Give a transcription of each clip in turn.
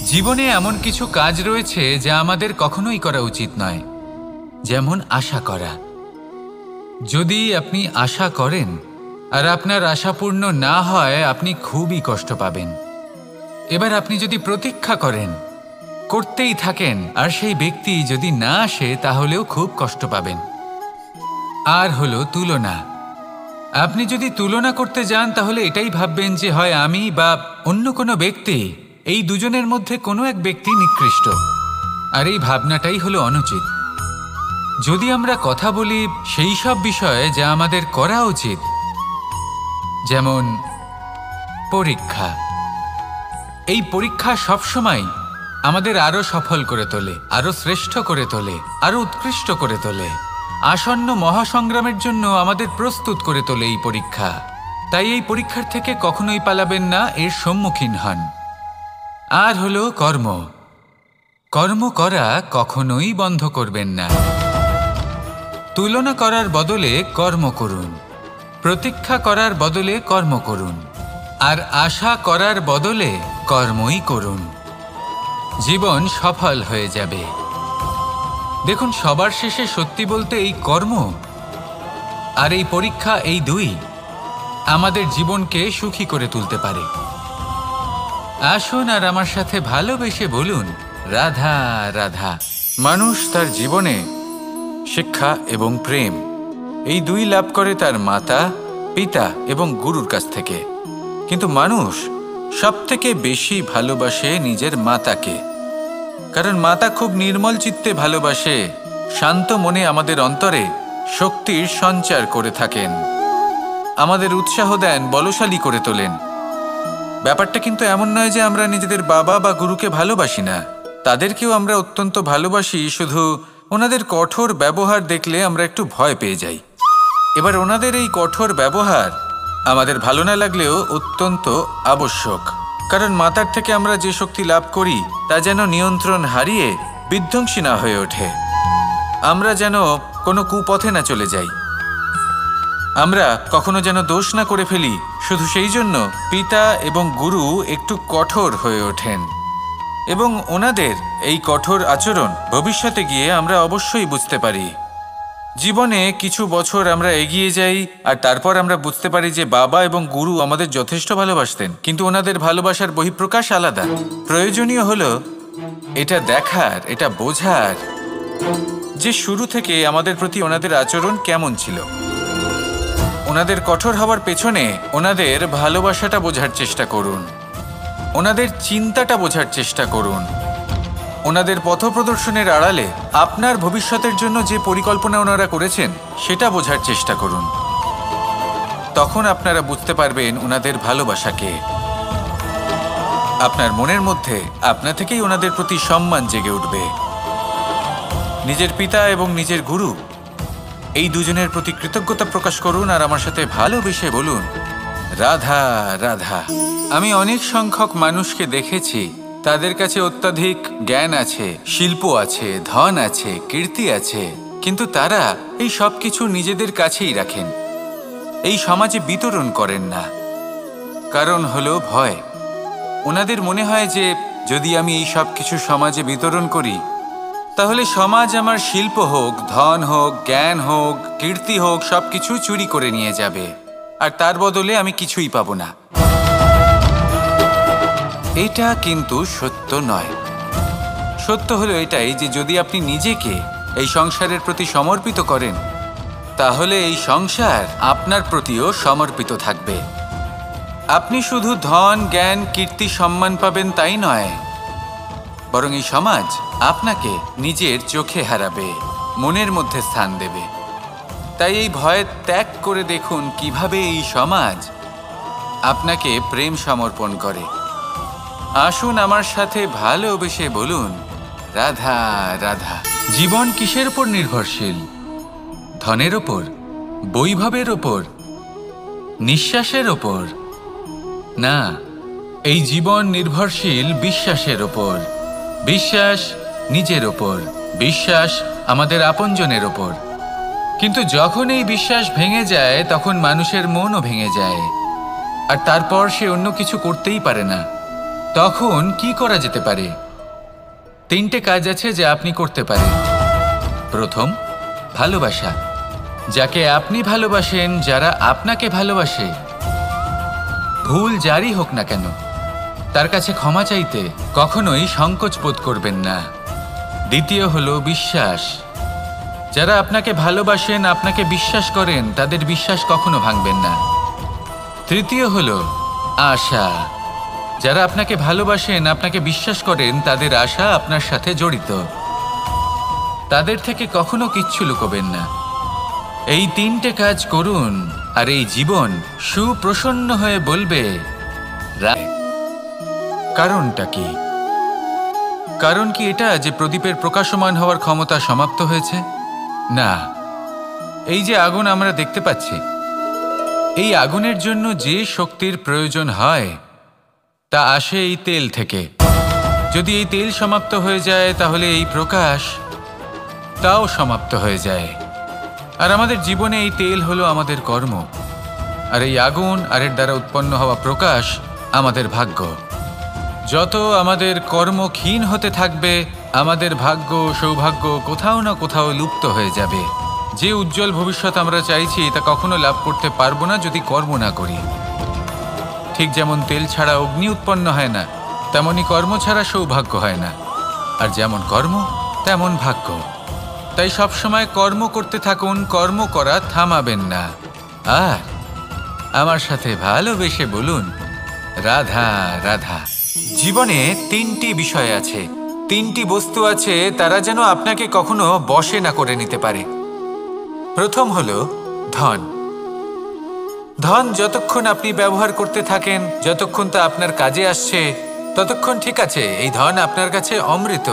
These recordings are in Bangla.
জীবনে এমন কিছু কাজ রয়েছে যা আমাদের কখনোই করা উচিত নয়, যেমন আশা করা। যদি আপনি আশা করেন আর আপনার আশা পূর্ণ না হয়, আপনি খুবই কষ্ট পাবেন। এবার আপনি যদি প্রতীক্ষা করেন, করতেই থাকেন, আর সেই ব্যক্তি যদি না আসে, তাহলেও খুব কষ্ট পাবেন। আর হলো তুলনা। আপনি যদি তুলনা করতে যান, তাহলে এটাই ভাববেন যে হয় আমি বা অন্য কোনো ব্যক্তি, এই দুজনের মধ্যে কোনো এক ব্যক্তি নিকৃষ্ট। আর এই ভাবনাটাই হলো অনুচিত। যদি আমরা কথা বলি সেই সব বিষয়ে যা আমাদের করা উচিত, যেমন পরীক্ষা। এই পরীক্ষা সবসময় আমাদের আরো সফল করে তোলে, আরো শ্রেষ্ঠ করে তোলে, আরো উৎকৃষ্ট করে তোলে। আসন্ন মহাসংগ্রামের জন্য আমাদের প্রস্তুত করে তোলে এই পরীক্ষা। তাই এই পরীক্ষার থেকে কখনোই পালাবেন না, এর সম্মুখীন হন। আর হলো কর্ম। কর্ম করা কখনোই বন্ধ করবেন না। তুলনা করার বদলে কর্ম করুন, প্রতীক্ষা করার বদলে কর্ম করুন, আর আশা করার বদলে কর্মই করুন। জীবন সফল হয়ে যাবে। দেখুন, সবার শেষে সত্যি বলতে এই কর্ম আর এই পরীক্ষা, এই দুই আমাদের জীবনকে সুখী করে তুলতে পারে। আসুন আর আমার সাথে ভালোবেসে বলুন, রাধা রাধা। মানুষ তার জীবনে শিক্ষা এবং প্রেম, এই দুই লাভ করে তার মাতা, পিতা এবং গুরুর কাছ থেকে। কিন্তু মানুষ সবথেকে বেশি ভালোবাসে নিজের মাতাকে, কারণ মাতা খুব নির্মল চিত্তে ভালোবাসে, শান্ত মনে আমাদের অন্তরে শক্তির সঞ্চার করে থাকেন, আমাদের উৎসাহ দেন, বলশালী করে তোলেন। ব্যাপারটা কিন্তু এমন নয় যে আমরা নিজেদের বাবা বা গুরুকে ভালোবাসি না, তাদেরকেও আমরা অত্যন্ত ভালোবাসি, শুধু ওনাদের কঠোর ব্যবহার দেখলে আমরা একটু ভয় পেয়ে যাই। এবার ওনাদের এই কঠোর ব্যবহার আমাদের ভালো না লাগলেও অত্যন্ত আবশ্যক, কারণ মাতার থেকে আমরা যে শক্তি লাভ করি তা যেন নিয়ন্ত্রণ হারিয়ে বিধ্বংসী না হয়ে ওঠে, আমরা যেন কোনো কুপথে না চলে যাই, আমরা কখনো যেন দোষ না করে ফেলি। শুধু সেই জন্য পিতা এবং গুরু একটু কঠোর হয়ে ওঠেন, এবং ওনাদের এই কঠোর আচরণ ভবিষ্যতে গিয়ে আমরা অবশ্যই বুঝতে পারি। জীবনে কিছু বছর আমরা এগিয়ে যাই আর তারপর আমরা বুঝতে পারি যে বাবা এবং গুরু আমাদের যথেষ্ট ভালোবাসতেন, কিন্তু ওনাদের ভালোবাসার বহিঃপ্রকাশ আলাদা। প্রয়োজনীয় হলো এটা দেখার, এটা বোঝার যে শুরু থেকে আমাদের প্রতি ওনাদের আচরণ কেমন ছিল। ওনাদের কঠোর হওয়ার পেছনে ওনাদের ভালোবাসাটা বোঝার চেষ্টা করুন, ওনাদের চিন্তাটা বোঝার চেষ্টা করুন, ওনাদের পথপ্রদর্শনের আড়ালে আপনার ভবিষ্যতের জন্য যে পরিকল্পনা ওনারা করেছেন সেটা বোঝার চেষ্টা করুন। তখন আপনারা বুঝতে পারবেন ওনাদের ভালোবাসাকে। আপনার মনের মধ্যে আপনা থেকেই ওনাদের প্রতি সম্মান জেগে উঠবে। নিজের পিতা এবং নিজের গুরু, এই দুজনের প্রতি কৃতজ্ঞতা প্রকাশ করুন আর আমার সাথে ভালোবেসে বলুন, রাধা রাধা। আমি অনেক সংখ্যক মানুষকে দেখেছি, তাদের কাছে অত্যাধিক জ্ঞান আছে, শিল্প আছে, ধন আছে, কীর্তি আছে, কিন্তু তারা এই সব কিছু নিজেদের কাছেই রাখেন, এই সমাজে বিতরণ করেন না। কারণ হলো ভয়। ওনাদের মনে হয় যে যদি আমি এই সব কিছু সমাজে বিতরণ করি, তাহলে সমাজ আমার শিল্প হোক, ধন হোক, জ্ঞান হোক, কীর্তি হোক, সব কিছু চুরি করে নিয়ে যাবে, আর তার বদলে আমি কিছুই পাবো না। এটা কিন্তু সত্য নয়। সত্য হলো এটাই যে যদি আপনি নিজেকে এই সংসারের প্রতি সমর্পিত করেন, তাহলে এই সংসার আপনার প্রতিও সমর্পিত থাকবে। আপনি শুধু ধন, জ্ঞান, কীর্তি, সম্মান পাবেন তাই নয়, বরং এই সমাজ আপনাকে নিজের চোখে হারাবে, মনের মধ্যে স্থান দেবে। তাই এই ভয় ত্যাগ করে দেখুন কিভাবে এই সমাজ আপনাকে প্রেম সমর্পণ করে। আসুন আমার সাথে ভালোবেসে বলুন, রাধা রাধা। জীবন কিসের উপর নির্ভরশীল? ধনের ওপর, বৈভবের ওপর, নিঃশ্বাসের ওপর? না, এই জীবন নির্ভরশীল বিশ্বাসের ওপর। বিশ্বাস নিজের ওপর, বিশ্বাস আমাদের আপনজনের ওপর। কিন্তু যখন এই বিশ্বাস ভেঙে যায়, তখন মানুষের মনও ভেঙে যায়, আর তারপর সে অন্য কিছু করতেই পারে না। তখন কি করা যেতে পারে? তিনটে কাজ আছে যা আপনি করতে পারেন। প্রথম, ভালোবাসা। যাকে আপনি ভালোবাসেন, যারা আপনাকে ভালোবাসে, ভুল যারই হোক না কেন, তার কাছে ক্ষমা চাইতে কখনোই সংকোচ বোধ করবেন না। দ্বিতীয় হলো বিশ্বাস। যারা আপনাকে ভালোবাসেন, আপনাকে বিশ্বাস করেন, তাদের বিশ্বাস কখনো ভাঙবেন না। তৃতীয় হলো আশা। যারা আপনাকে ভালোবাসেন, আপনাকে বিশ্বাস করেন, তাদের আশা আপনার সাথে জড়িত। তাদের থেকে কখনো কিচ্ছু লুকোবেন না। এই তিনটে কাজ করুন আর এই জীবন সুপ্রসন্ন হয়ে বলবে। কারণটা কি? কারণ কি এটা যে প্রদীপের প্রকাশমান হওয়ার ক্ষমতা সমাপ্ত হয়েছে? না। এই যে আগুন আমরা দেখতে পাচ্ছি, এই আগুনের জন্য যে শক্তির প্রয়োজন হয় তা আসে এই তেল থেকে। যদি এই তেল সমাপ্ত হয়ে যায়, তাহলে এই প্রকাশ তাও সমাপ্ত হয়ে যায়। আর আমাদের জীবনে এই তেল হলো আমাদের কর্ম, আর এই আগুন আর এর দ্বারা উৎপন্ন হওয়া প্রকাশ আমাদের ভাগ্য। যত আমাদের কর্ম ক্ষীণ হতে থাকবে, আমাদের ভাগ্য সৌভাগ্য কোথাও না কোথাও লুপ্ত হয়ে যাবে। যে উজ্জ্বল ভবিষ্যৎ আমরা চাইছি তা কখনো লাভ করতে পারবো না যদি কর্ম না করি। ঠিক যেমন তেল ছাড়া অগ্নি উৎপন্ন হয় না, তেমনি কর্ম ছাড়া সৌভাগ্য হয় না। আর যেমন কর্ম তেমন ভাগ্য। তাই সবসময় কর্ম করতে থাকুন, কর্ম করা থামাবেন না। আর আমার সাথে ভালোবেসে বলুন, রাধা রাধা। জীবনে তিনটি বিষয় আছে, তিনটি বস্তু আছে, তারা যেন আপনাকে কখনো বশে না করে নিতে পারে। প্রথম হলো ধন। ধন যতক্ষণ আপনি ব্যবহার করতে থাকেন, যতক্ষণ তা আপনার কাজে আসছে, ততক্ষণ ঠিক আছে, এই ধন আপনার কাছে অমৃত।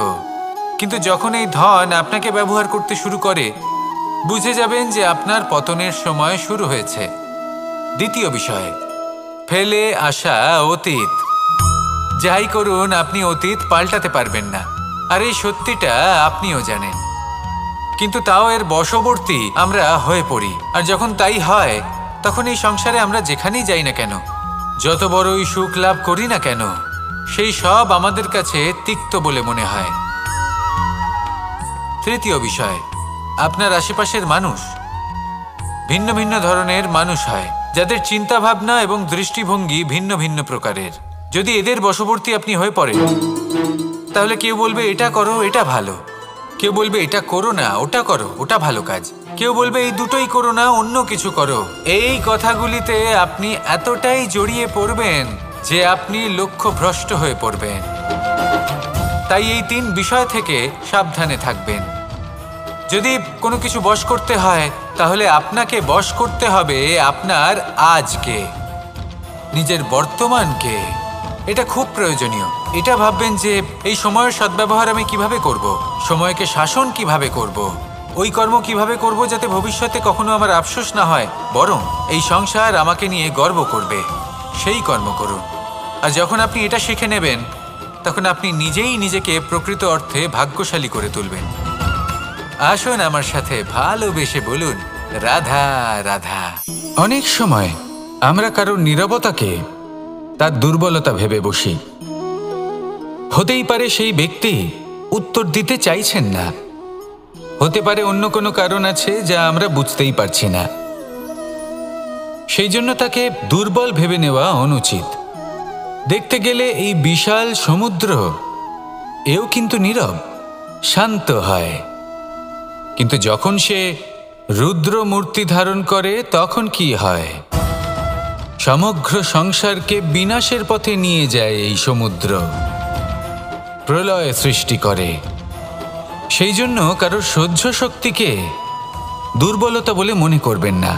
কিন্তু যখন এই ধন আপনাকে ব্যবহার করতে শুরু করে, বুঝে যাবেন যে আপনার পতনের সময় শুরু হয়েছে। দ্বিতীয় বিষয়, ফেলে আসা অতীত। যাই করুন, আপনি অতীত পাল্টাতে পারবেন না, আর এই সত্যিটা আপনিও জানেন। কিন্তু তাও এর বশবর্তী আমরা হয়ে পড়ি। আর যখন তাই হয়, তখন এই সংসারে আমরা যেখানেই যাই না কেন, যত বড়ই সুখ লাভ করি না কেন, সেই সব আমাদের কাছে তিক্ত বলে মনে হয়। তৃতীয় বিষয়, আপনার আশেপাশের মানুষ ভিন্ন ভিন্ন ধরনের মানুষ হয়, যাদের চিন্তা ভাবনা এবং দৃষ্টিভঙ্গি ভিন্ন ভিন্ন প্রকারের। যদি এদের বশবর্তী আপনি হয়ে পড়েন, তাহলে কেউ বলবে এটা করো, এটা ভালো। কেউ বলবে এটা করো না, ওটা করো, ওটা ভালো কাজ। কেউ বলবে এই দুটোই করো না, অন্য কিছু করো। এই কথাগুলিতে আপনি এতটাই জড়িয়ে পড়বেন যে আপনি লক্ষ্যভ্রষ্ট হয়ে পড়বেন। তাই এই তিন বিষয় থেকে সাবধানে থাকবেন। যদি কোনো কিছু বশ করতে হয়, তাহলে আপনাকে বশ করতে হবে আপনার আজকে, নিজের বর্তমানকে। এটা খুব প্রয়োজনীয়। এটা ভাববেন যে এই সময়ের সদ্ব্যবহার আমি কিভাবে করব, সময়কে শাসন কিভাবে করব, ওই কর্ম কিভাবে করব যাতে ভবিষ্যতে কখনো আমার আফসোস না হয়, বরং এই সংসার আমাকে নিয়ে গর্ব করবে, সেই কর্ম করুন। আর যখন আপনি এটা শিখে নেবেন, তখন আপনি নিজেই নিজেকে প্রকৃত অর্থে ভাগ্যশালী করে তুলবেন। আসুন আমার সাথে ভালোবেসে বলুন, রাধা রাধা। অনেক সময় আমরা কারোর নীরবতাকে তার দুর্বলতা ভেবে বসি। হতেই পারে সেই ব্যক্তি উত্তর দিতে চাইছেন না, হতে পারে অন্য কোনো কারণ আছে যা আমরা বুঝতেই পারছি না। সেই জন্য তাকে দুর্বল ভেবে নেওয়া অনুচিত। দেখতে গেলে এই বিশাল সমুদ্র এও কিন্তু নীরব, শান্ত হয়। কিন্তু যখন সে রুদ্র মূর্তি ধারণ করে, তখন কি হয়? সমগ্র সংসারকে বিনাশের পথে নিয়ে যায় এই সমুদ্র, প্রলয় সৃষ্টি করে। সেই জন্য কারোর সহ্য শক্তিকে দুর্বলতা বলে মনে করবেন না।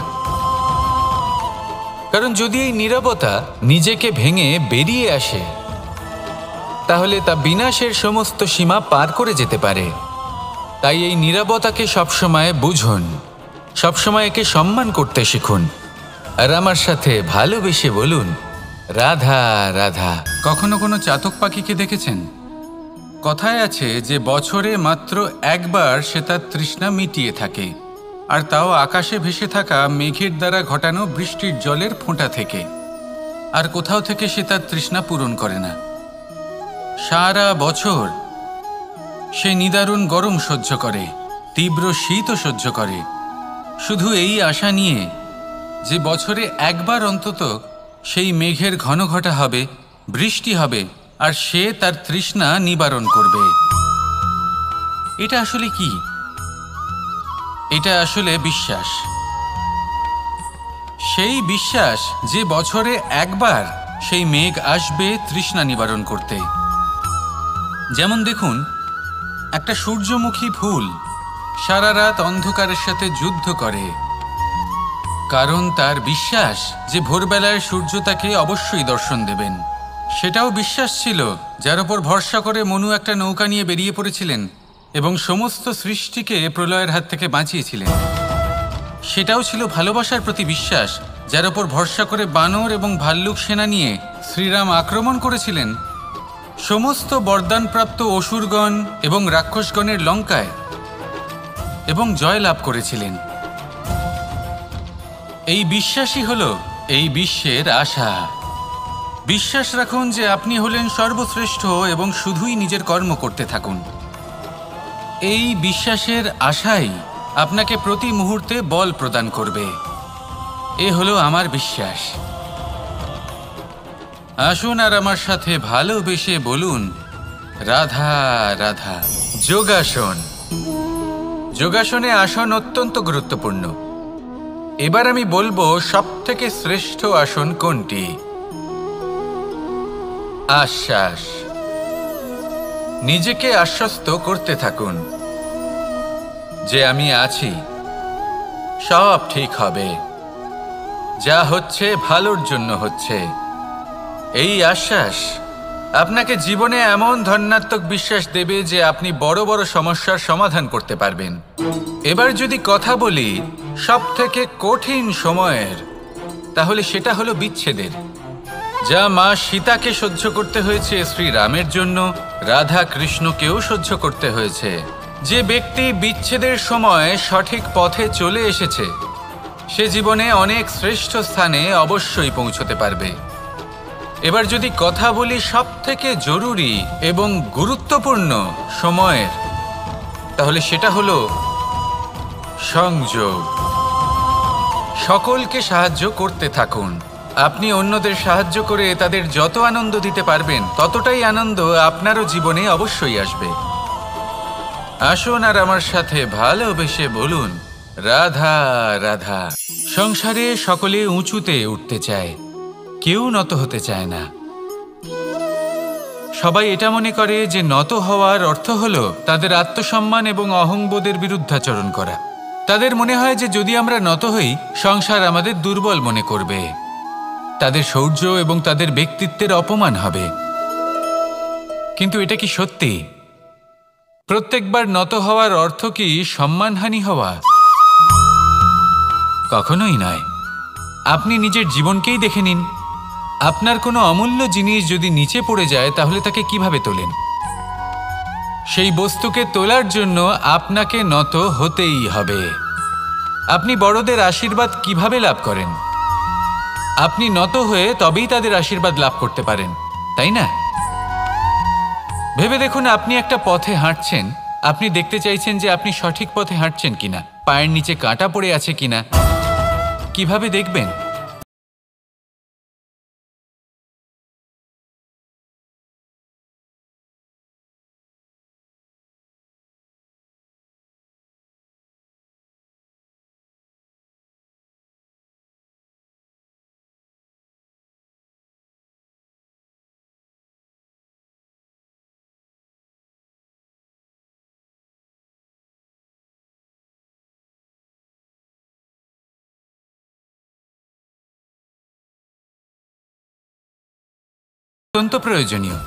কারণ যদি এই নীরবতা নিজেকে ভেঙে বেরিয়ে আসে, তাহলে তা বিনাশের সমস্ত সীমা পার করে যেতে পারে। তাই এই নীরবতাকে সবসময় বুঝুন, সবসময় একে সম্মান করতে শিখুন। আর আমার সাথে ভালোবেসে বলুন, রাধা রাধা। কখনো কোনো চাতক পাখিকে দেখেছেন? কথায় আছে যে বছরে মাত্র একবার সে তার তৃষ্ণা মিটিয়ে থাকে, আর তাও আকাশে ভেসে থাকা মেঘের দ্বারা ঘটানো বৃষ্টির জলের ফোঁটা থেকে। আর কোথাও থেকে সে তার তৃষ্ণা পূরণ করে না। সারা বছর সে নিদারুণ গরম সহ্য করে, তীব্র শীতও সহ্য করে, শুধু এই আশা নিয়ে যে বছরে একবার অন্তত সেই মেঘের ঘনঘটা হবে, বৃষ্টি হবে, আর সে তার তৃষ্ণা নিবারণ করবে। এটা আসলে কি? এটা আসলে বিশ্বাস। সেই বিশ্বাস যে বছরে একবার সেই মেঘ আসবে তৃষ্ণা নিবারণ করতে। যেমন দেখুন, একটা সূর্যমুখী ফুল সারা রাত অন্ধকারের সাথে যুদ্ধ করে, কারণ তার বিশ্বাস যে ভোরবেলায় সূর্য তাকে অবশ্যই দর্শন দেবেন। সেটাও বিশ্বাস ছিল যার ওপর ভরসা করে মনু একটা নৌকা নিয়ে বেরিয়ে পড়েছিলেন এবং সমস্ত সৃষ্টিকে প্রলয়ের হাত থেকে বাঁচিয়েছিলেন। সেটাও ছিল ভালোবাসার প্রতি বিশ্বাস, যার ওপর ভরসা করে বানর এবং ভাল্লুক সেনা নিয়ে শ্রীরাম আক্রমণ করেছিলেন সমস্ত বরদানপ্রাপ্ত অসুরগণ এবং রাক্ষসগণের লঙ্কায় এবং জয় লাভ করেছিলেন। এই বিশ্বাসই হল এই বিশ্বের আশা। বিশ্বাস রাখুন যে আপনি হলেন সর্বশ্রেষ্ঠ এবং শুধুই নিজের কর্ম করতে থাকুন। এই বিশ্বাসের আশাই আপনাকে প্রতি মুহূর্তে বল প্রদান করবে। এ হলো আমার বিশ্বাস। আসুন আর আমার সাথে ভালোবেসে বলুন, রাধা রাধা। যোগাসন। যোগাসনে আসন অত্যন্ত গুরুত্বপূর্ণ। এবার আমি বলবো সবথেকে শ্রেষ্ঠ আসন কোনটি। আশ্বাস। নিজেকে আশ্বস্ত করতে থাকুন যে আমি আছি, সব ঠিক হবে, যা হচ্ছে ভালোর জন্য হচ্ছে। এই আশ্বাস আপনাকে জীবনে এমন ধন্যাত্মক বিশ্বাস দেবে যে আপনি বড় বড় সমস্যার সমাধান করতে পারবেন। এবার যদি কথা বলি সবথেকে কঠিন সময়ের, তাহলে সেটা হলো বিচ্ছেদের, যা মা সীতাকে সহ্য করতে হয়েছে শ্রীরামের জন্য, রাধা কৃষ্ণকেও সহ্য করতে হয়েছে। যে ব্যক্তি বিচ্ছেদের সময় সঠিক পথে চলে এসেছে সে জীবনে অনেক শ্রেষ্ঠ স্থানে অবশ্যই পৌঁছতে পারবে। এবার যদি কথা বলি সবথেকে জরুরি এবং গুরুত্বপূর্ণ সময়ের, তাহলে সেটা হলো সংযোগ। সকলকে সাহায্য করতে থাকুন। আপনি অন্যদের সাহায্য করে তাদের যত আনন্দ দিতে পারবেন ততটাই আনন্দ আপনারও জীবনে অবশ্যই আসবে। আসুন আর আমার সাথে ভালোবেসে বলুন, রাধা রাধা। সংসারে সকলে উঁচুতে উঠতে চায়, কেউ নত হতে চায় না। সবাই এটা মনে করে যে নত হওয়ার অর্থ হলো তাদের আত্মসম্মান এবং অহংবোধের বিরুদ্ধাচরণ করা। তাদের মনে হয় যে যদি আমরা নত হই সংসার আমাদের দুর্বল মনে করবে, তাদের শৌর্য এবং তাদের ব্যক্তিত্বের অপমান হবে। কিন্তু এটা কি সত্যি? প্রত্যেকবার নত হওয়ার অর্থ কি সম্মানহানি হওয়া? কখনোই নয়। আপনি নিজের জীবনকেই দেখে নিন। আপনার কোনো অমূল্য জিনিস যদি নিচে পড়ে যায় তাহলে তাকে কিভাবে তোলেন? সেই বস্তুকে তোলার জন্য আপনাকে নত হতেই হবে। আপনি বড়দের আশীর্বাদ কিভাবে লাভ করেন? আপনি নত হয়ে তবেই তাদের আশীর্বাদ লাভ করতে পারেন, তাই না? ভেবে দেখুন, আপনি একটা পথে হাঁটছেন, আপনি দেখতে চাইছেন যে আপনি সঠিক পথে হাঁটছেন কিনা, পায়ের নিচে কাঁটা পড়ে আছে কিনা। কিভাবে দেখবেন? অত্যন্ত প্রয়োজনীয়,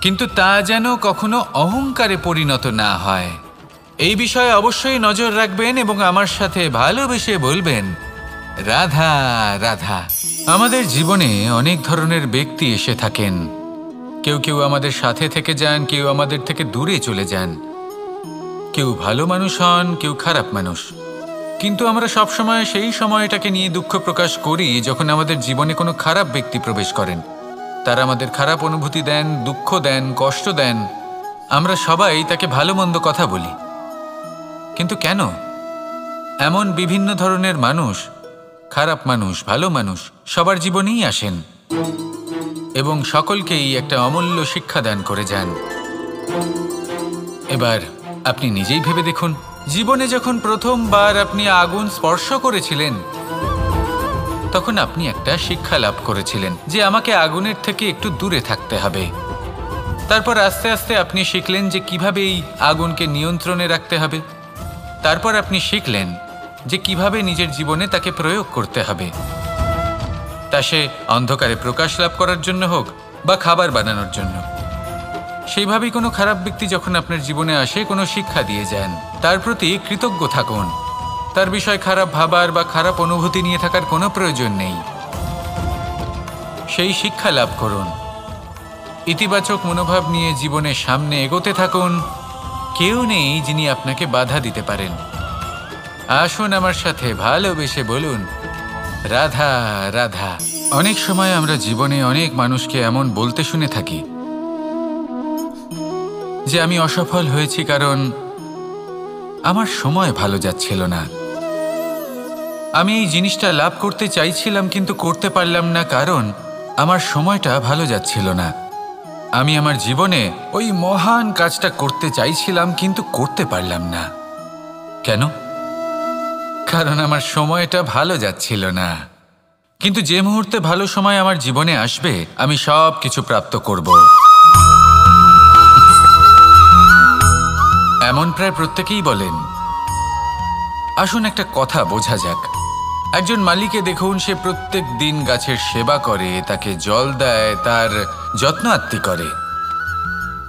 কিন্তু তা যেন কখনো অহংকারে পরিণত না হয়। এই বিষয়ে অবশ্যই নজর রাখবেন এবং আমার সাথে ভালোবেসে বলবেন, রাধা রাধা। আমাদের জীবনে অনেক ধরনের ব্যক্তি এসে থাকেন। কেউ কেউ আমাদের সাথে থেকে যান, কেউ আমাদের থেকে দূরে চলে যান। কেউ ভালো মানুষ হন, কেউ খারাপ মানুষ। কিন্তু আমরা সবসময় সেই সময়টাকে নিয়ে দুঃখ প্রকাশ করি যখন আমাদের জীবনে কোনো খারাপ ব্যক্তি প্রবেশ করেন। তারা আমাদের খারাপ অনুভূতি দেন, দুঃখ দেন, কষ্ট দেন। আমরা সবাই তাকে ভালো মন্দ কথা বলি। কিন্তু কেন? এমন বিভিন্ন ধরনের মানুষ, খারাপ মানুষ, ভালো মানুষ সবার জীবনেই আসেন এবং সকলকেই একটা অমূল্য শিক্ষা দান করে যান। এবার আপনি নিজেই ভেবে দেখুন, জীবনে যখন প্রথমবার আপনি আগুন স্পর্শ করেছিলেন, তখন আপনি একটা শিক্ষা লাভ করেছিলেন যে আমাকে আগুনের থেকে একটু দূরে থাকতে হবে। তারপর আস্তে আস্তে আপনি শিখলেন যে কিভাবে এই আগুনকে নিয়ন্ত্রণে রাখতে হবে। তারপর আপনি শিখলেন যে কিভাবে নিজের জীবনে তাকে প্রয়োগ করতে হবে, তা সে অন্ধকারে প্রকাশ লাভ করার জন্য হোক বা খাবার বানানোর জন্য। সেইভাবেই কোনো খারাপ ব্যক্তি যখন আপনার জীবনে আসে, কোনো শিক্ষা দিয়ে যান, তার প্রতি কৃতজ্ঞ থাকুন। তার বিষয় খারাপ ভাবার বা খারাপ অনুভূতি নিয়ে থাকার কোনো প্রয়োজন নেই। সেই শিক্ষা লাভ করুন, ইতিবাচক মনোভাব নিয়ে জীবনের সামনে এগোতে থাকুন। কেউ নেই যিনি আপনাকে বাধা দিতে পারেন। আসুন আমার সাথে ভালোবেসে বলুন, রাধা রাধা। অনেক সময় আমরা জীবনে অনেক মানুষকে এমন বলতে শুনে থাকি যে আমি অসফল হয়েছি কারণ আমার সময় ভালো যাচ্ছিল না। আমি এই জিনিসটা লাভ করতে চাইছিলাম কিন্তু করতে পারলাম না কারণ আমার সময়টা ভালো যাচ্ছিল না। আমি আমার জীবনে ওই মহান কাজটা করতে চাইছিলাম কিন্তু করতে পারলাম না। কেন? কারণ আমার সময়টা ভালো যাচ্ছিল না। কিন্তু যে মুহূর্তে ভালো সময় আমার জীবনে আসবে, আমি সব কিছু প্রাপ্ত করব। এমন প্রায় প্রত্যেকেই বলেন। আসুন একটা কথা বোঝা যাক। একজন মালিকে দেখুন, সে প্রত্যেক দিন গাছের সেবা করে, তাকে জল দেয়, তার যত্ন আত্তি করে।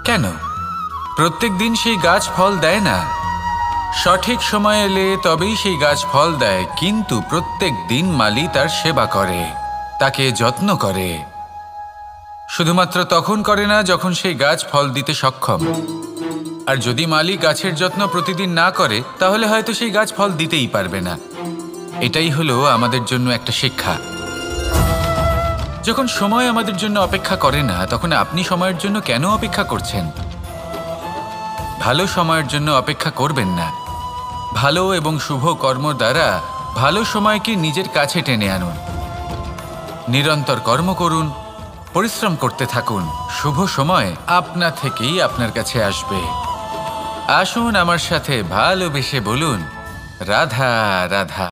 কেন? প্রত্যেক দিন সেই গাছ ফল দেয় না। সঠিক সময় এলে তবেই সেই গাছ ফল দেয়, কিন্তু প্রত্যেক দিন মালি তার সেবা করে, তাকে যত্ন করে। শুধুমাত্র তখন করে না যখন সেই গাছ ফল দিতে সক্ষম। আর যদি মালি গাছের যত্ন প্রতিদিন না করে, তাহলে হয়তো সেই গাছ ফল দিতেই পারবে না। এটাই হলো আমাদের জন্য একটা শিক্ষা। যখন সময় আমাদের জন্য অপেক্ষা করে না, তখন আপনি সময়ের জন্য কেন অপেক্ষা করছেন? ভালো সময়ের জন্য অপেক্ষা করবেন না। ভালো এবং শুভ কর্ম দ্বারা ভালো সময়কে নিজের কাছে টেনে আনুন। নিরন্তর কর্ম করুন, পরিশ্রম করতে থাকুন। শুভ সময় আপনা থেকেই আপনার কাছে আসবে। আসুন আমার সাথে ভালোবেসে বলুন, রাধা রাধা।